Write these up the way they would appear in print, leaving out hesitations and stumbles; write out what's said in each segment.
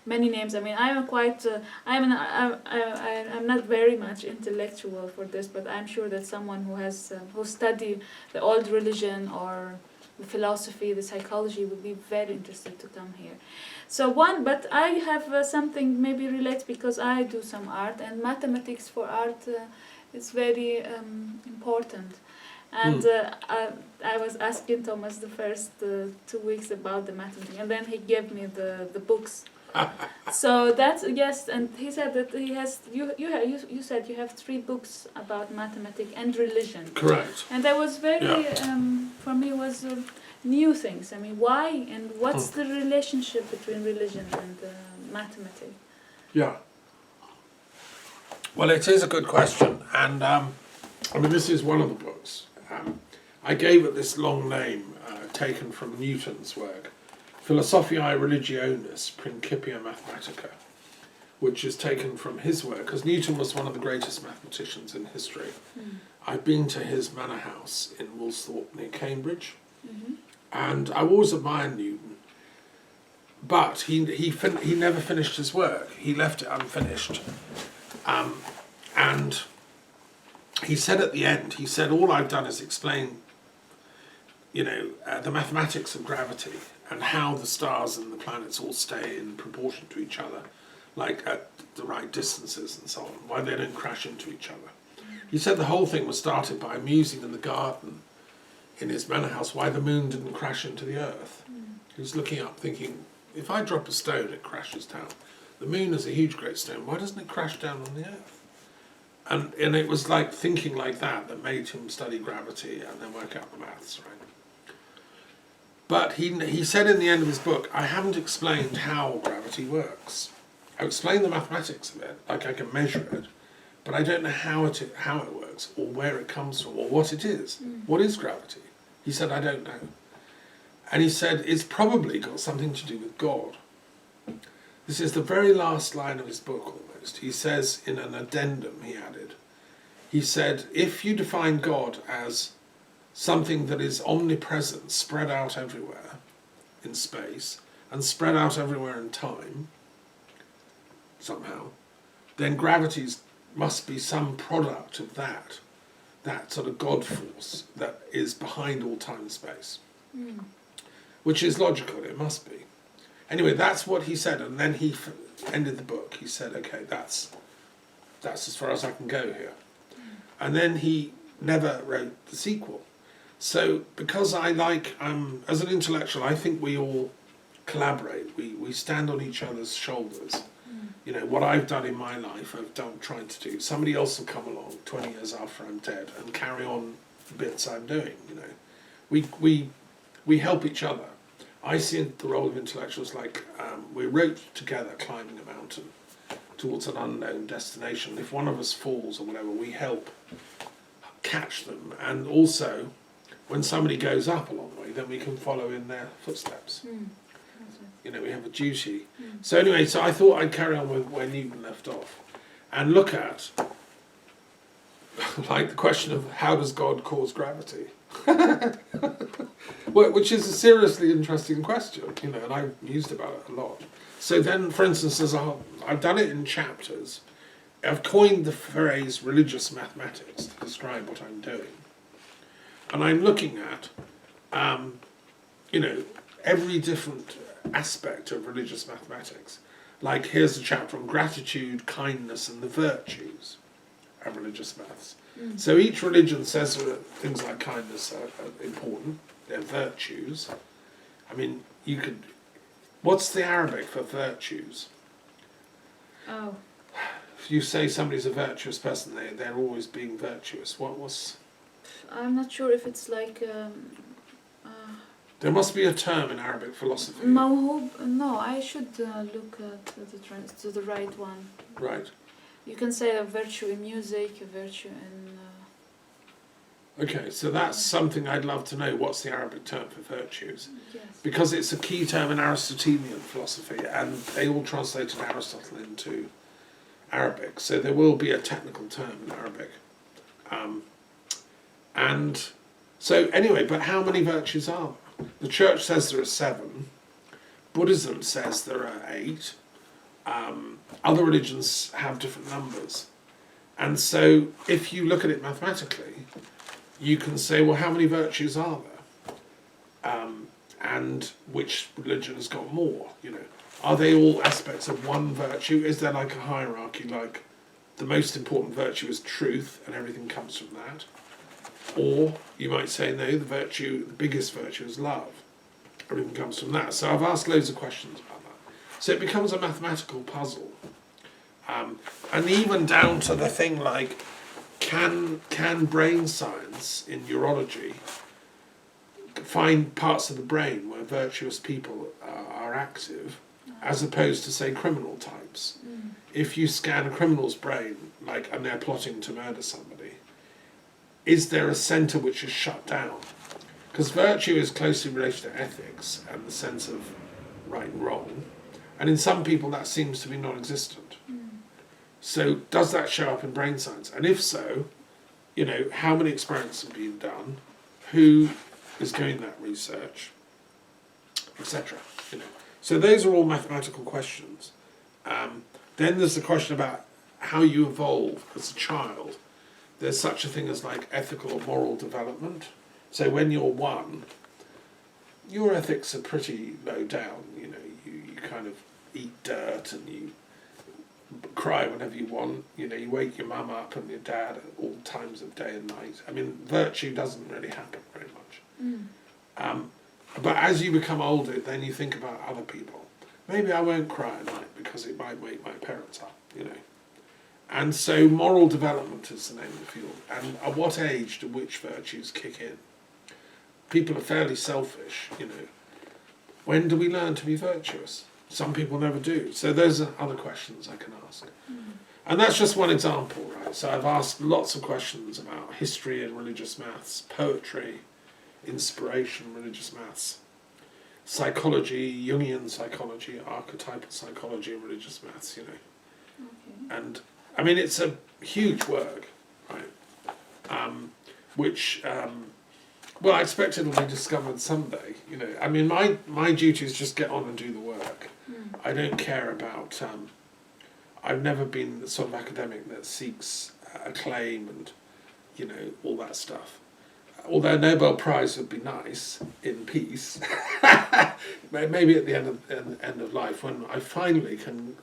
many names. I mean, I am quite. I'm not very much intellectual for this, but I'm sure that someone who has who study the old religion or the philosophy, the psychology, would be very interested to come here. So but I have something maybe relates because I do some art, and mathematics for art is very important. And I was asking Thomas the first 2 weeks about the mathematics, and then he gave me the books. So that's yes, and he said that he has you said you have 3 books about mathematics and religion. Correct. And that was very for me was new things. I mean, why and what's the relationship between religion and mathematics? Yeah. Well, it is a good question, and I mean, this is one of the books. I gave it this long name, taken from Newton's work, Philosophiae Religionis Principia Mathematica, which is taken from his work, because Newton was one of the greatest mathematicians in history. I've been to his manor house in Woolsthorpe near Cambridge, and I always admired Newton, but he never finished his work. He left it unfinished. And he said at the end, he said, all I've done is explain, the mathematics of gravity and how the stars and the planets all stay in proportion to each other, like at the right distances and so on, why they don't crash into each other. He said the whole thing was started by musing in the garden in his manor house why the moon didn't crash into the earth. He was looking up thinking, if I drop a stone, it crashes down. The moon is a huge, great stone. Why doesn't it crash down on the earth? And it was like thinking like that made him study gravity and then work out the maths, right? But he said in the end of his book, I haven't explained how gravity works. I explained the mathematics of it, like I can measure it, but I don't know how it works or where it comes from or what it is. What is gravity? He said, I don't know. And he said, it's probably got something to do with God. This is the very last line of his book almost. He says in an addendum he added, he said, if you define God as something that is omnipresent, spread out everywhere in space, and spread out everywhere in time, somehow, then gravity must be some product of that sort of God force that is behind all time and space. Which is logical, it must be. Anyway, that's what he said, and then he ended the book. He said, okay, that's as far as I can go here. And then he never wrote the sequel. So because I as an intellectual, I think we all collaborate. We stand on each other's shoulders. What I've done in my life, trying to do. Somebody else will come along 20 years after I'm dead and carry on the bits I'm doing, We help each other. I see the role of intellectuals like we rowed together climbing a mountain towards an unknown destination. If one of us falls or whatever, we help catch them. And also, when somebody goes up a long way, then we can follow in their footsteps. We have a duty. So anyway, so I thought I'd carry on with where Newton left off and look at like the question of how does God cause gravity? Which is a seriously interesting question, and I've mused about it a lot. So then, for instance, I've done it in chapters. I've coined the phrase religious mathematics to describe what I'm doing. And I'm looking at, every different aspect of religious mathematics. Like here's a chapter on gratitude, kindness, and the virtues of religious maths. So each religion says that things like kindness are important, they're virtues. I mean, what's the Arabic for virtues? Oh. If you say somebody's a virtuous person, they're always being virtuous. I'm not sure if it's like... there must be a term in Arabic philosophy. No, I should look to the right one. Right. You can say a virtue in music, a virtue in... Okay, so that's something I'd love to know. What's the Arabic term for virtues? Yes. Because it's a key term in Aristotelian philosophy, and they all translated Aristotle into Arabic. So there will be a technical term in Arabic. And so anyway, but how many virtues are there? The Church says there are 7. Buddhism says there are 8. Other religions have different numbers. And so if you look at it mathematically, you can say, well, how many virtues are there? And which religion has got more, you know? Are they all aspects of one virtue? Is there like a hierarchy, like the most important virtue is truth and everything comes from that? Or you might say, no, the biggest virtue is love. Everything comes from that. So I've asked loads of questions about that. So it becomes a mathematical puzzle. And even down to the thing like, can brain science in neurology find parts of the brain where virtuous people are active, as opposed to, say, criminal types? If you scan a criminal's brain, like, and they're plotting to murder somebody, is there a centre which is shut down? Because virtue is closely related to ethics and the sense of right and wrong, and in some people that seems to be non-existent. So does that show up in brain science? And if so, you know, how many experiments have been done? Who is doing that research, etc. You know, so those are all mathematical questions. Then there's the question about how you evolve as a child. There's such a thing as like ethical or moral development. So when you're 1, your ethics are pretty low down. You know, you kind of eat dirt and you cry whenever you want. You know, you wake your mum up and your dad at all times of day and night. I mean, virtue doesn't really happen very much. But as you become older, then you think about other people. Maybe I won't cry at night because it might wake my parents up, you know. And so moral development is the name of the field. And at what age do which virtues kick in? People are fairly selfish, you know. When do we learn to be virtuous? Some people never do. So those are other questions I can ask. And that's just one example, right? So I've asked lots of questions about history and religious maths, poetry, inspiration, religious maths, psychology, Jungian psychology, archetypal psychology and religious maths, you know. And I mean, it's a huge work, right? Which, well, I expect it'll be discovered someday, you know. I mean, my duty is just get on and do the work. I don't care about, I've never been the sort of academic that seeks acclaim and, you know, all that stuff. Although a Nobel Prize would be nice in peace, maybe at the end of life, when I finally can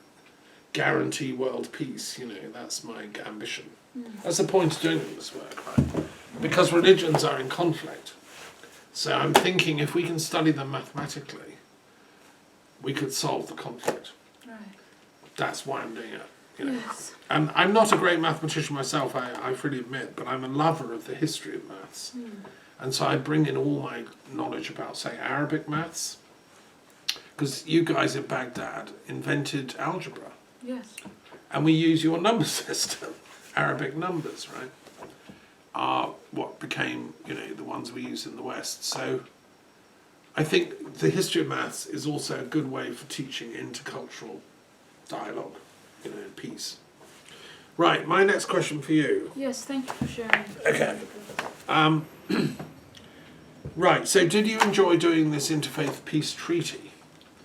guarantee world peace, you know, that's my ambition. That's the point of doing this work, right? Because religions are in conflict. So I'm thinking if we can study them mathematically, we could solve the conflict. Right. That's why I'm doing it. You know. Yes. And I'm not a great mathematician myself, I freely admit, but I'm a lover of the history of maths. And so I bring in all my knowledge about, say, Arabic maths, because you guys in Baghdad invented algebra. Yes. And we use your number system, Arabic numbers, right? Are what became, you know, the ones we use in the West. So I think the history of maths is also a good way for teaching intercultural dialogue, you know, and peace. Right, my next question for you. Yes, thank you for sharing. Okay. Right, so did you enjoy doing this Interfaith Peace Treaty?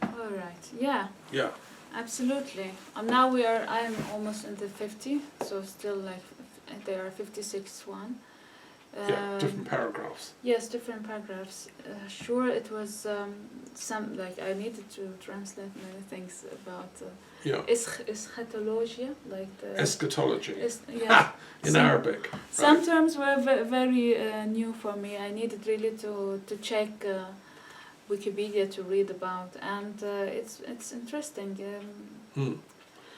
All right. Yeah. Yeah. Absolutely. Now I am almost in the 50, so still like there are 56 one. Yeah, different paragraphs. Yes, different paragraphs. Sure, it was some, like I needed to translate many things about eschatology, like the eschatology. Yeah. In Arabic. Right. Some terms were very new for me. I needed really to check Wikipedia to read about, and it's interesting.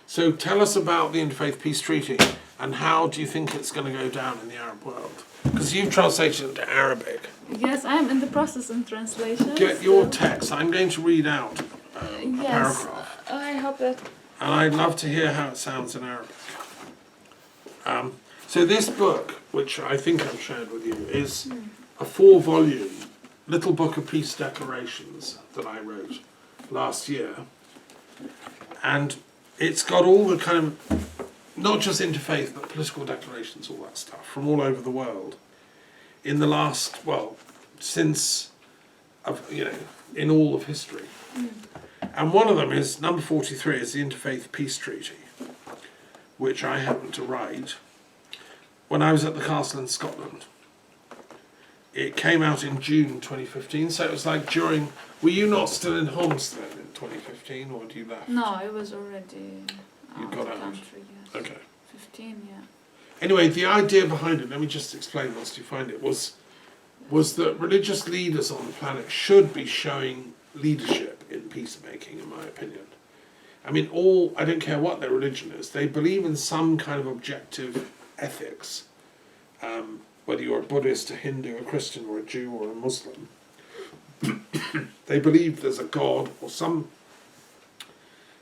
So tell us about the Interfaith Peace Treaty, and how do you think it's going to go down in the Arab world? Because you've translated it into Arabic. Yes, I'm in the process of translation. Get your text. I'm going to read out a paragraph. I hope that. And I'd love to hear how it sounds in Arabic. So this book, which I think I've shared with you, is a 4-volume little book of peace declarations that I wrote last year. And it's got all the kind of, not just interfaith, but political declarations, all that stuff, from all over the world. In the last, well, since, you know, in all of history. And one of them is, number 43, is the Interfaith Peace Treaty, which I happened to write when I was at the castle in Scotland. It came out in June 2015, so it was like during... Were you not still in Homestead in 2015, or had you left? No, I was already You out got of the out. country, yes. Okay. 15, yeah. Anyway, the idea behind it, let me just explain once you find it, was that religious leaders on the planet should be showing leadership in peacemaking, in my opinion. I mean, I don't care what their religion is, they believe in some kind of objective ethics. Whether you're a Buddhist, a Hindu, a Christian, or a Jew, or a Muslim, they believe there's a God or some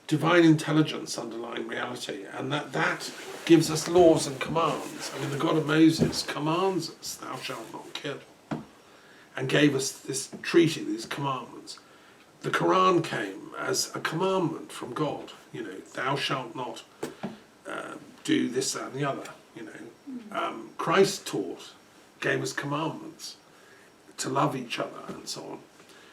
divine intelligence underlying reality, and that gives us laws and commands. I mean, the God of Moses commands us, thou shalt not kill, and gave us this treaty, these commandments. The Quran came as a commandment from God, you know, thou shalt not do this, that, and the other, you know. Christ taught, gave us commandments to love each other and so on.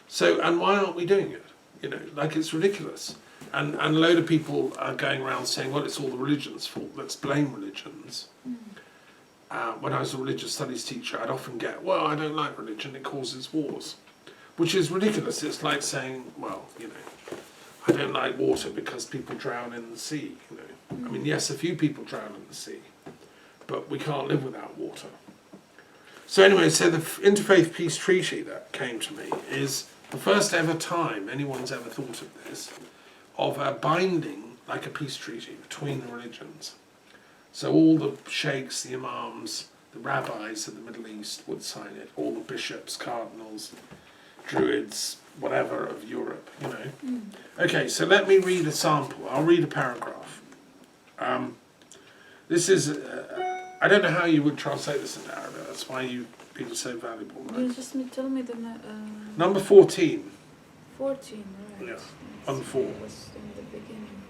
So, and why aren't we doing it? You know, like, it's ridiculous. And a load of people are going around saying, well, it's all the religion's fault, let's blame religions. When I was a religious studies teacher, I'd often get, well, I don't like religion, it causes wars. Which is ridiculous. It's like saying, well, you know, I don't like water because people drown in the sea, you know. I mean, yes, a few people drown in the sea, but we can't live without water. So anyway, so the Interfaith Peace Treaty that came to me is the first ever time anyone's ever thought of this, of a binding, like a peace treaty, between the religions. So all the sheikhs, the imams, the rabbis of the Middle East would sign it, all the bishops, cardinals, druids, whatever of Europe, you know. Okay, so let me read a sample. I'll read a paragraph. This is... I don't know how you would translate this into Arabic. That's why you people are so valuable, right? You just tell me the... Number 14. 14, right. Yeah, on 4. It was in the beginning.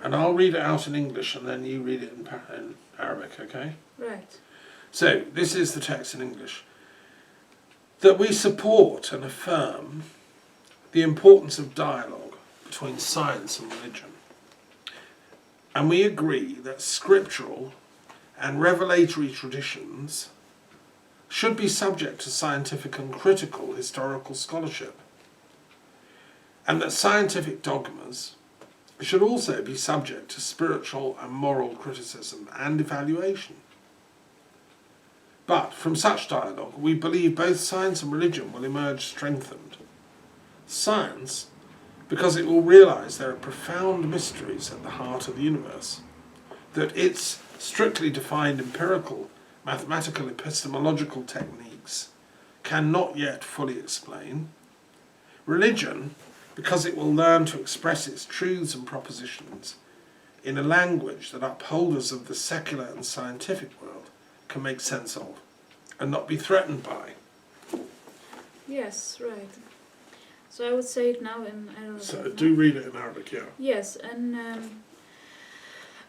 And I'll read it out in English and then you read it in Arabic, okay? Right. So, this is the text in English. That we support and affirm the importance of dialogue between science and religion. And we agree that scriptural and revelatory traditions should be subject to scientific and critical historical scholarship, and that scientific dogmas should also be subject to spiritual and moral criticism and evaluation. But from such dialogue, we believe both science and religion will emerge strengthened. Science, because it will realise there are profound mysteries at the heart of the universe, that its strictly defined empirical, mathematical, epistemological techniques cannot yet fully explain. Religion, because it will learn to express its truths and propositions in a language that upholders of the secular and scientific world can make sense of and not be threatened by. Yes, right. So I would say it now in Arabic. So do read it in Arabic, yeah. Yes,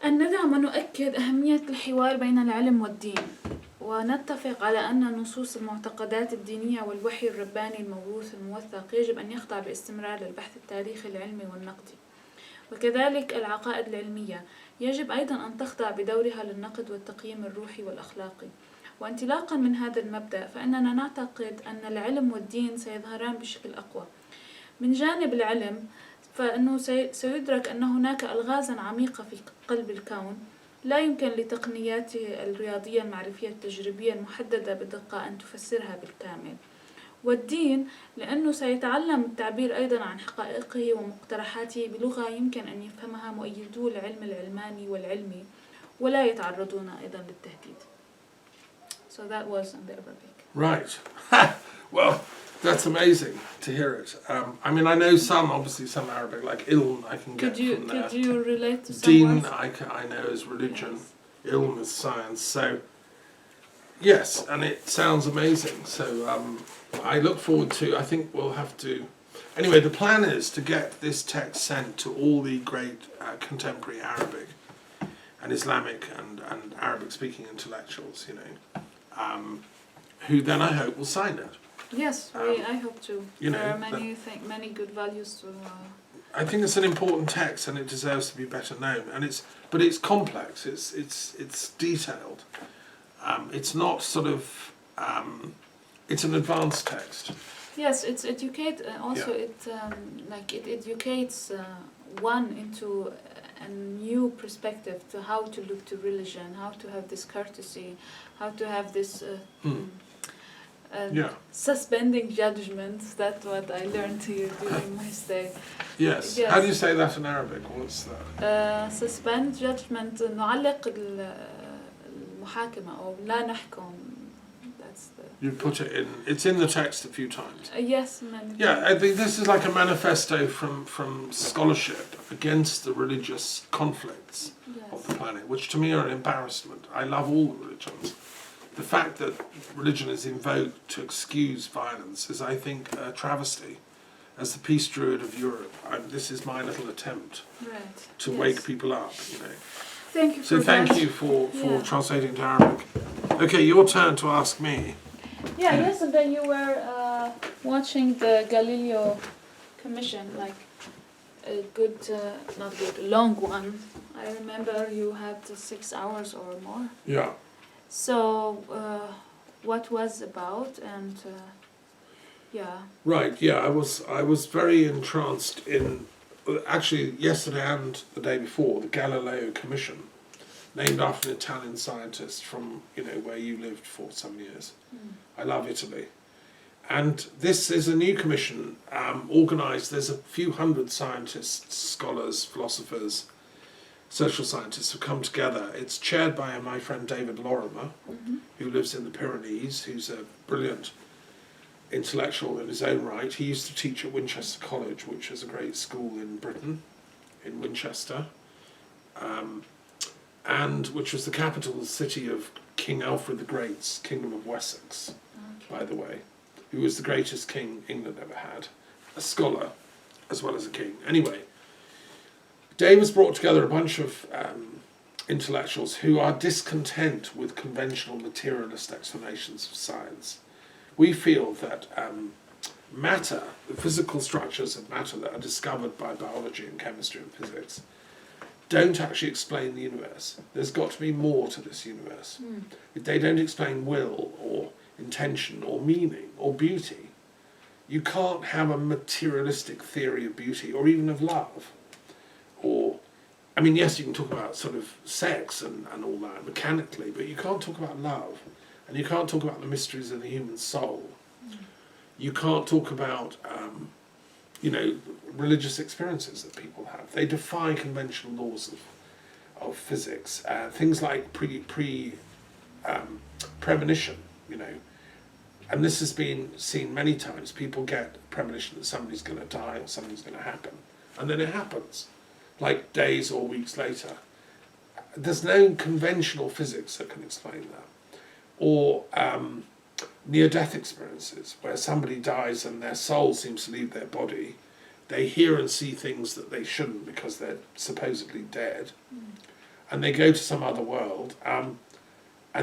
أن ندعم ونؤكد أهمية الحوار بين العلم والدين، ونتفق على أن نصوص المعتقدات الدينية والوحي الرباني الموروث الموثق يجب أن يخضع باستمرار للبحث التاريخي العلمي والنقدي، وكذلك العقائد العلمية يجب أيضا أن تخضع بدورها للنقد والتقييم الروحي والأخلاقي. وانطلاقا من هذا المبدأ فإننا نعتقد أن العلم والدين سيظهران بشكل أقوى. من جانب العلم فإنه سيدرك أن هناك ألغازا عميقة في قلب الكون لا يمكن لتقنياته الرياضية المعرفية التجريبية المحددة بدقة أن تفسرها بالكامل. والدين لأنه سيتعلم التعبير أيضا عن حقائقه ومقترحاته بلغة يمكن أن يفهمها مؤيدو العلم العلماني والعلمي ولا يتعرضون أيضا للتهديد. So that was in the Arabic. Right. Well, that's amazing to hear it. I mean, I know obviously some Arabic, like ilm, I can get from there. Could you relate to some Deen, words? I know is religion. Yes. Ilm is science. So, yes, and it sounds amazing. So, I look forward to, I think we'll have to... Anyway, the plan is to get this text sent to all the great contemporary Arabic and Islamic and Arabic-speaking intellectuals, you know, who then I hope will sign it. Yes, I hope to. You There know, are many good values to. I think it's an important text, and it deserves to be better known. And but it's complex. It's detailed. It's not sort of. It's an advanced text. Yes, it's educate. Also, it educates one into a new perspective to how to look to religion, how to have this courtesy, how to have this. Suspending judgments. That's what I learned here during my stay. Yes. How do you say that in Arabic? What's that? Suspend judgment. نعلق المحاكمة أو لا نحكم. That's the. You put it in. It's in the text a few times. Yes, many. Yeah, I think this is like a manifesto from scholarship against the religious conflicts of the planet, which to me are an embarrassment. I love all the religions. The fact that religion is invoked to excuse violence is, I think, a travesty. As the peace druid of Europe, this is my little attempt to wake people up. You know. Thank you. So thank you for translating to Arabic. Okay, your turn to ask me. Yeah, yesterday you were watching the Galileo Commission, like a good, not good, long one. I remember you had 6 hours or more. Yeah. So, what was about and Right. Yeah, I was very entranced in actually yesterday and the day before the Galileo Commission, named after an Italian scientist from where you lived for some years. I love Italy, and this is a new commission organised. There's a few hundred scientists, scholars, philosophers, social scientists who come together. It's chaired by my friend David Lorimer, who lives in the Pyrenees, who's a brilliant intellectual in his own right. He used to teach at Winchester College, which is a great school in Britain, in Winchester, and which was the capital city of King Alfred the Great's Kingdom of Wessex, by the way, who was the greatest king England ever had, a scholar as well as a king. Anyway, Dave has brought together a bunch of intellectuals who are discontent with conventional materialist explanations of science. We feel that matter, the physical structures of matter that are discovered by biology and chemistry and physics, don't actually explain the universe. There's got to be more to this universe. They don't explain will or intention or meaning or beauty. You can't have a materialistic theory of beauty or even of love. Or, I mean, yes, you can talk about sort of sex and all that mechanically, but you can't talk about love. And you can't talk about the mysteries of the human soul. You can't talk about, religious experiences that people have. They defy conventional laws of physics. Things like premonition, And this has been seen many times. People get premonition that somebody's going to die or something's going to happen. And then it happens, like days or weeks later. There's no conventional physics that can explain that. Or near-death experiences, where somebody dies and their soul seems to leave their body. They hear and see things that they shouldn't because they're supposedly dead. And they go to some other world. And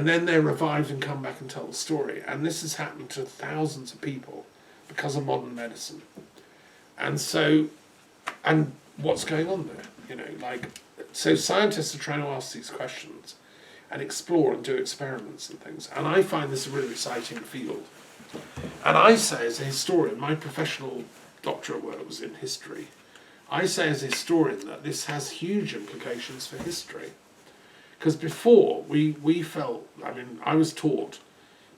then they're revived and come back and tell the story. And this has happened to thousands of people because of modern medicine. And so, and what's going on there? So scientists are trying to ask these questions and explore and do experiments and things. And I find this a really exciting field. And I say, as a historian, my professional doctorate work was in history. I say as a historian that this has huge implications for history. Because before, we felt, I was taught,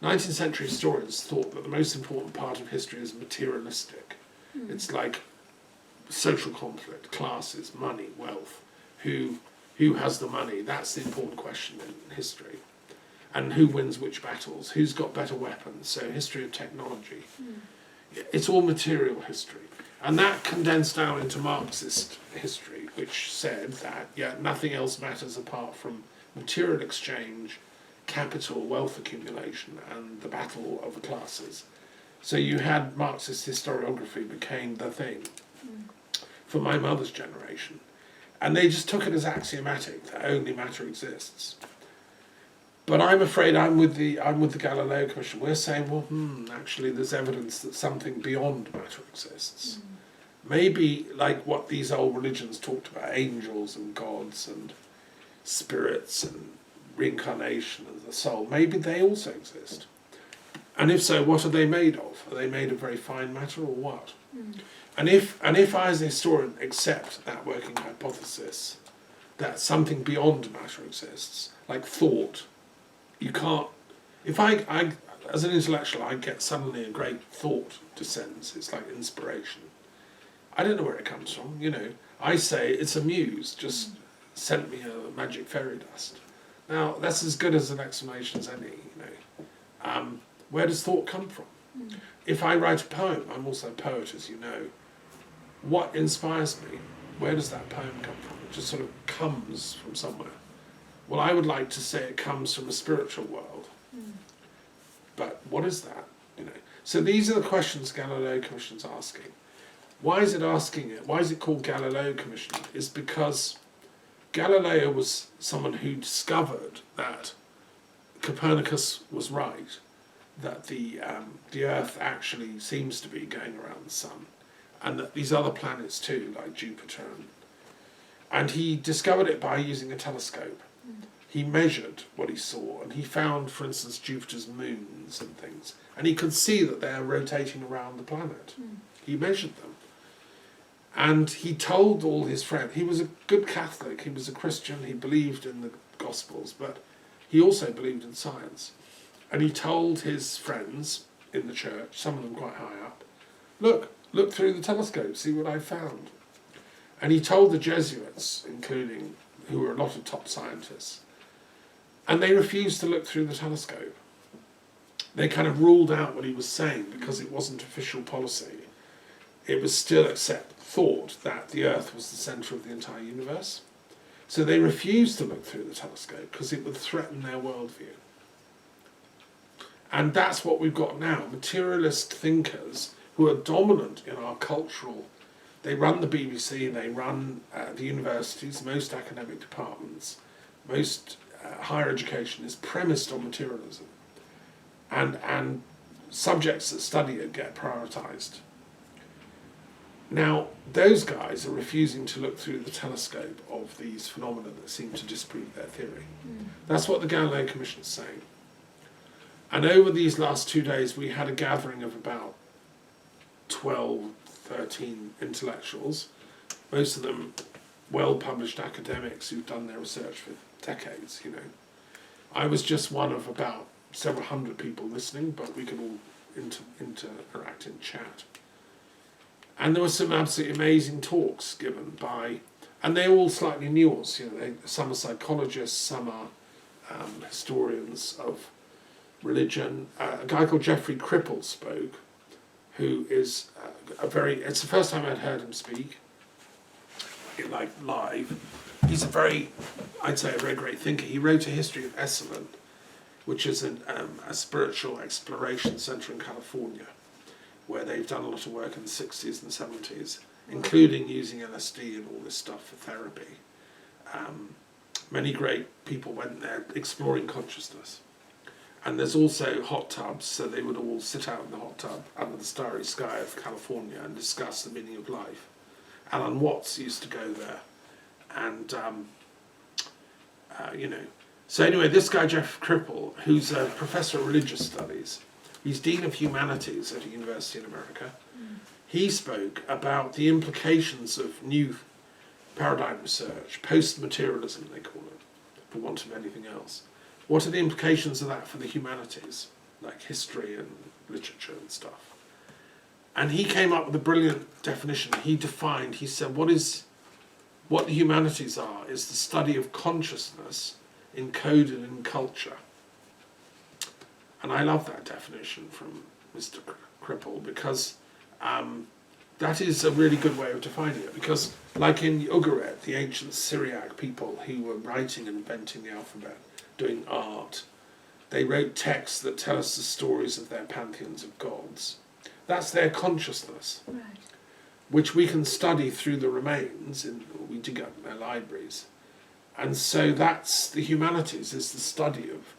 19th century historians thought that the most important part of history is materialistic. It's like social conflict, classes, money, wealth, who has the money. That's the important question in history. And who wins which battles, who's got better weapons, so history of technology. It's all material history. And that condensed down into Marxist history, which said that, nothing else matters apart from material exchange, capital, wealth accumulation, and the battle of the classes. So you had Marxist historiography became the thing for my mother's generation. And they just took it as axiomatic that only matter exists. But I'm afraid I'm with the Galileo Commission. We're saying, well, actually, there's evidence that something beyond matter exists. Maybe like what these old religions talked about, angels and gods and spirits and reincarnation and the soul. Maybe they also exist. And if so, what are they made of? Are they made of very fine matter or what? And if I, as a historian, accept that working hypothesis, that something beyond matter exists, like thought, you can't. If I as an intellectual, I get suddenly a great thought descends. It's like inspiration. I don't know where it comes from. You know, I say it's a muse just sent me a magic fairy dust. Now that's as good as an explanation as any. You know, where does thought come from? If I write a poem, I'm also a poet, as you know. What inspires me? Where does that poem come from? It just sort of comes from somewhere. Well, I would like to say it comes from a spiritual world. But what is that? You know. So these are the questions Galileo Commission's asking. Why is it asking it? Why is it called Galileo Commission? Is because Galileo was someone who discovered that Copernicus was right, that the Earth actually seems to be going around the sun, and that these other planets too, like Jupiter, and he discovered it by using a telescope. He measured what he saw, and he found, for instance, Jupiter's moons and things, and he could see that they're rotating around the planet. He measured them. And he told all his friends, he was a good Catholic, he was a Christian, he believed in the Gospels, but he also believed in science. And he told his friends in the church, some of them quite high up, look through the telescope, see what I found. And he told the Jesuits, including, who were a lot of top scientists, and they refused to look through the telescope. They kind of ruled out what he was saying because it wasn't official policy. It was still thought that the Earth was the centre of the entire universe. So they refused to look through the telescope because it would threaten their worldview. And that's what we've got now. Materialist thinkers who are dominant in our cultural. They run the BBC, they run the universities, most academic departments, most higher education is premised on materialism. And subjects that study it get prioritised. Now, those guys are refusing to look through the telescope of these phenomena that seem to disprove their theory. That's what the Galileo Commission is saying. And over these last 2 days, we had a gathering of about 12, 13 intellectuals, most of them well-published academics who've done their research for decades, you know. I was just one of about several hundred people listening, but we could all interact in chat. And there were some absolutely amazing talks given by, and they're all slightly nuanced, you know, some are psychologists, some are historians of religion. A guy called Jeffrey Cripple spoke, who is it's the first time I'd heard him speak, like live. He's I'd say a very great thinker. He wrote a history of Esalen, which is a spiritual exploration centre in California, where they've done a lot of work in the 60s and 70s, including using LSD and all this stuff for therapy. Many great people went there exploring consciousness. And there's also hot tubs, so they would all sit out in the hot tub under the starry sky of California and discuss the meaning of life. Alan Watts used to go there. And, you know. So anyway, this guy, Jeff Cripple, who's a professor of religious studies, he's Dean of Humanities at a university in America. He spoke about the implications of new paradigm research, post-materialism they call it, for want of anything else. What are the implications of that for the humanities, like history and literature and stuff? And he came up with a brilliant definition. He said, what the humanities are is the study of consciousness encoded in culture. And I love that definition from Mr. Cripple because that is a really good way of defining it. Because like in Ugarit, the ancient Syriac people who were writing and inventing the alphabet, doing art, they wrote texts that tell us the stories of their pantheons of gods. That's their consciousness, right, which we can study through the remains, we dig up in their libraries. And so that's the humanities, is the study of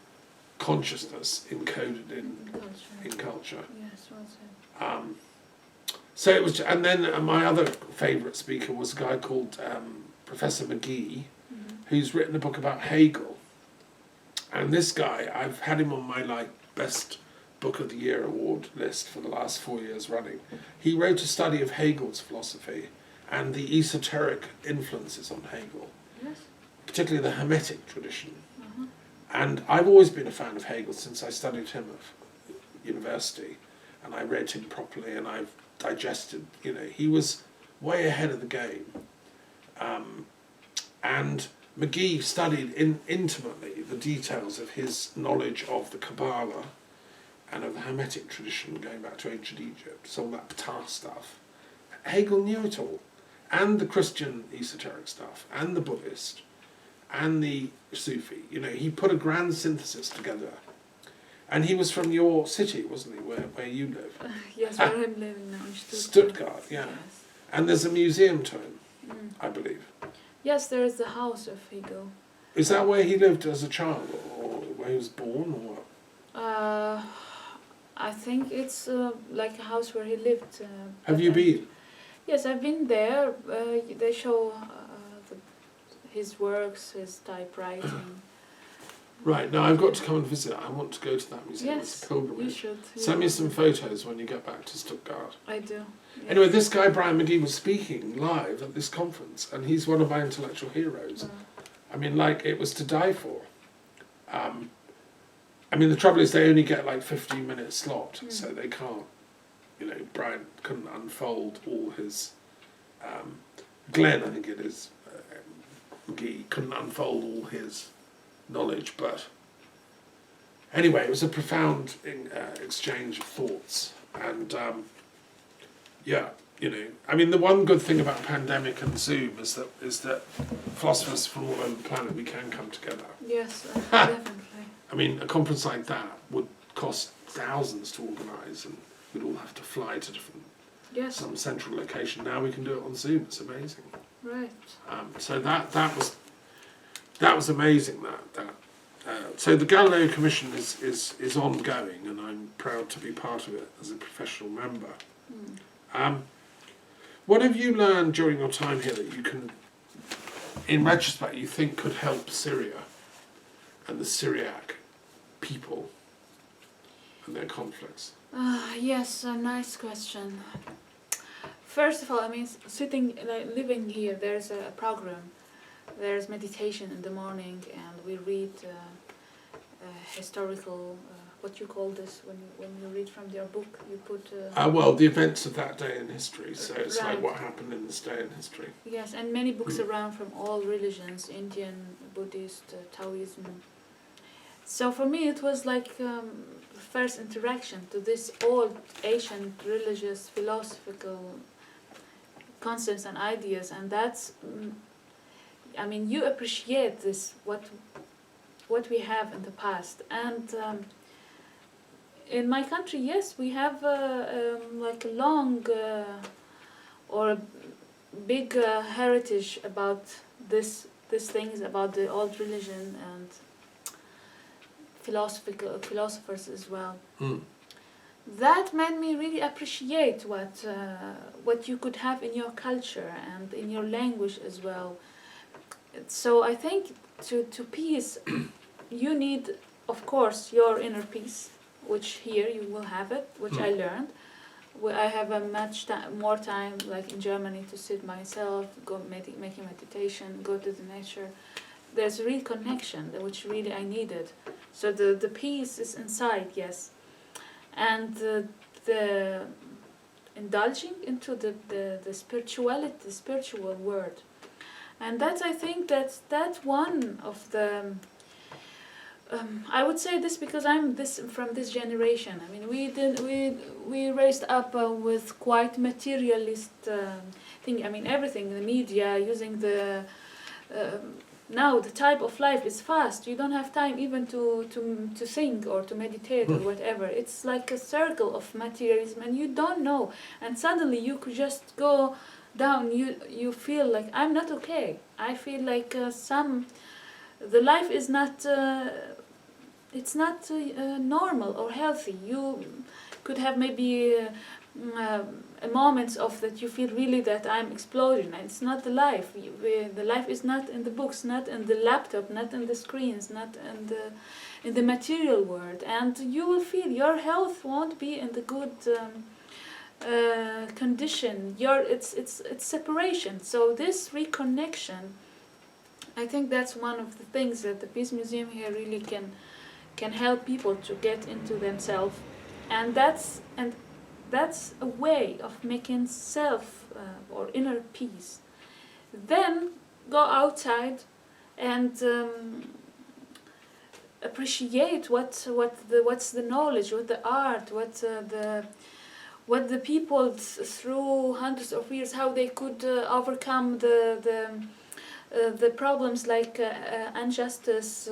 consciousness encoded in culture. Yes, well said. So it was, and then my other favourite speaker was a guy called Professor Magee, who's written a book about Hegel. And this guy, I've had him on my best Book of the Year award list for the last 4 years running. He wrote a study of Hegel's philosophy and the esoteric influences on Hegel, Yes. particularly the Hermetic tradition. And I've always been a fan of Hegel since I studied him at university, and I read him properly, and I've digested, he was way ahead of the game. And Magee studied intimately the details of his knowledge of the Kabbalah and of the Hermetic tradition going back to ancient Egypt, so all that Ptah stuff. Hegel knew it all, and the Christian esoteric stuff, and the Buddhist, and the Sufi. He put a grand synthesis together. And he was from your city, wasn't he, where you live? Yes, where I'm living now, in Stuttgart, yeah. Yes. And there's a museum to him, I believe. Yes, there is the house of Hegel. Is that where he lived as a child, or where he was born, or what? I think it's like a house where he lived. Have you been? Yes, I've been there. They show his works, his typewriting. Right, now I've got to come and visit. I want to go to that museum. Yes, it's a pilgrimage. you should. Send me some photos when you get back to Stuttgart. I do. Yes. Anyway, this guy, Brian Magee, was speaking live at this conference, and he's one of my intellectual heroes. I mean, it was to die for. The trouble is they only get 15-minute slot, so they can't, Brian couldn't unfold all his, Glenn, I think it is, Magee, couldn't unfold all his knowledge, but anyway, it was a profound exchange of thoughts, and the one good thing about pandemic and Zoom is that philosophers from all over the planet, we can come together. Yes, definitely. A conference like that would cost thousands to organise, and we'd all have to fly to some central location. Now we can do it on Zoom. It's amazing. Right. So that was amazing. So the Galileo Commission is ongoing, and I'm proud to be part of it as a professional member. What have you learned during your time here that you can, in retrospect, you think could help Syria and the Syriac people and their conflicts? Yes, a nice question. First of all, living here, there's a program. There's meditation in the morning, and we read historical. What you call this when you read from your book? You put. The events of that day in history. So it's right. like what happened in this day in history. Yes, and many books around from all religions: Indian, Buddhist, Taoism. So for me, it was like the first interaction to this old, ancient, religious, philosophical concepts and ideas, and that's. You appreciate this what we have in the past, and in my country, yes, we have a long or a big heritage about these things, about the old religion and philosophers as well. That made me really appreciate what you could have in your culture and in your language as well. So I think to peace, you need, of course, your inner peace, which here you will have it, which I learned. I have a more time, like in Germany, to sit myself, go making meditation, go to the nature. There's a real connection, which really I needed. So the peace is inside, yes. And the indulging into the spirituality, the spiritual word. And that's, I think, that's one of the. I would say this because I'm from this generation. We raised up with quite materialist thing. Everything, the media, using the. Now the type of life is fast. You don't have time even to think or to meditate or whatever. It's like a circle of materialism, and you don't know. And suddenly you could just go down. You feel like I'm not okay. I feel like the life is not it's not normal or healthy. You could have maybe moments of that you feel really that I'm exploding. It's not the life. The life is not in the books, not in the laptop, not in the screens, not in the material world. And you will feel your health won't be in the good condition. It's separation. So this reconnection, I think that's one of the things that the Peace Museum here really can help people to get into themselves, and that's a way of making self or inner peace. Then go outside and appreciate what's the knowledge, what the art, what the people through hundreds of years, how they could overcome the problems like injustice.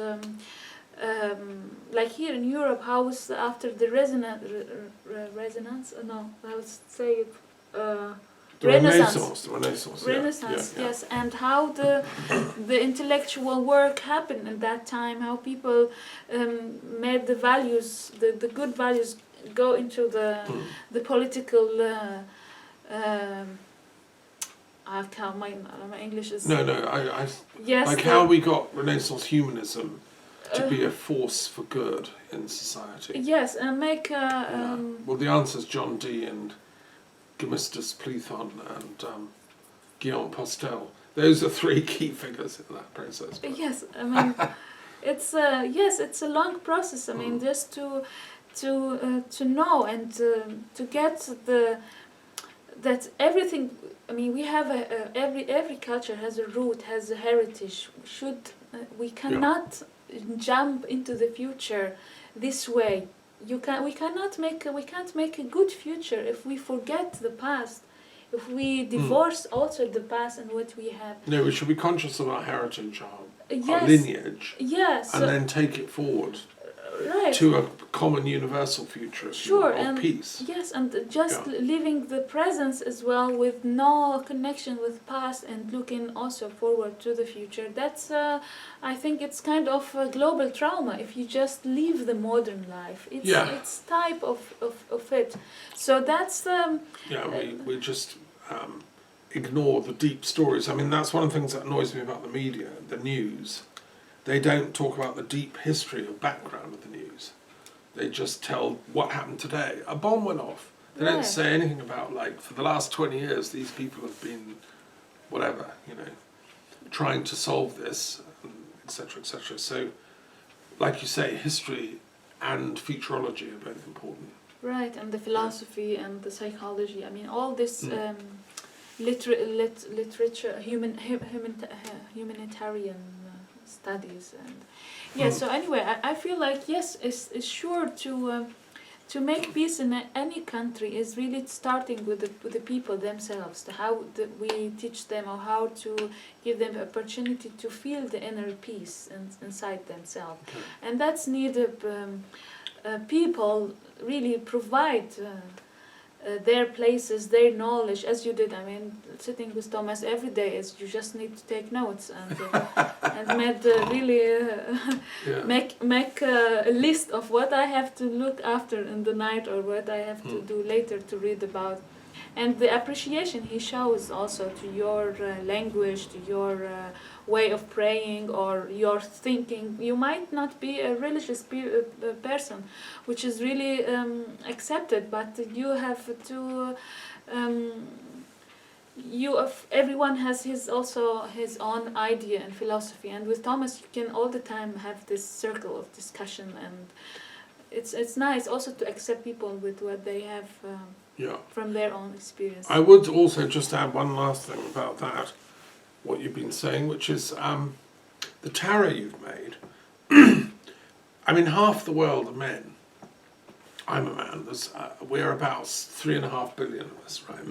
Like here in Europe, how was after the resonance? No, I would say it. Renaissance, Renaissance, yeah. yes, and how the intellectual work happened in that time, how people made the values, the good values, go into the political. I can't. My English is. No, Yes. like how we got Renaissance humanism to be a force for good in society. Yes, and make. Well, the answer is John Dee and Gemistus Plethon and Guillaume Postel. Those are three key figures in that process. But. Yes, I mean, it's a long process. I mean, just to know and to get that everything. I mean, we have every culture has a root, has a heritage. We cannot jump into the future this way. We can't make a good future if we forget the past, if we divorce also the past and what we have. No, we should be conscious of our heritage, Yes. our lineage, Yes, and then take it forward right. to a common universal future, Sure, of and peace. yes, and just living the presence as well, with no connection with past, and looking also forward to the future. That's I think it's kind of a global trauma if you just leave the modern life. It's type of it. So that's we just ignore the deep stories. I mean, that's one of the things that annoys me about the media, the news. They don't talk about the deep history or background of the news. They just tell what happened today. A bomb went off. They don't say anything about, like, for the last 20 years, these people have been, whatever, trying to solve this, etc., etc. So, like you say, history and futurology are both important. right, and the philosophy and the psychology. I mean, all this literature, humanitarian studies, and so anyway, I feel like yes, it's sure to make peace in any country is really starting with the people themselves. How we teach them, or how to give them the opportunity to feel the inner peace inside themselves, and that's needed. People really provide their places, their knowledge, as you did. I mean, sitting with Thomas every day is you just need to take notes and make a list of what I have to look after in the night, or what I have to do later to read about. And the appreciation he shows also to your language, to your way of praying, or your thinking. You might not be a religious person, which is really accepted, but you have to. Everyone has his own idea and philosophy, and with Thomas you can all the time have this circle of discussion, and it's nice also to accept people with what they have. From their own experience. I would also just add one last thing about that, what you've been saying, which is the tarot you've made. I mean, half the world are men. I'm a man. We're about 3.5 billion of us, right?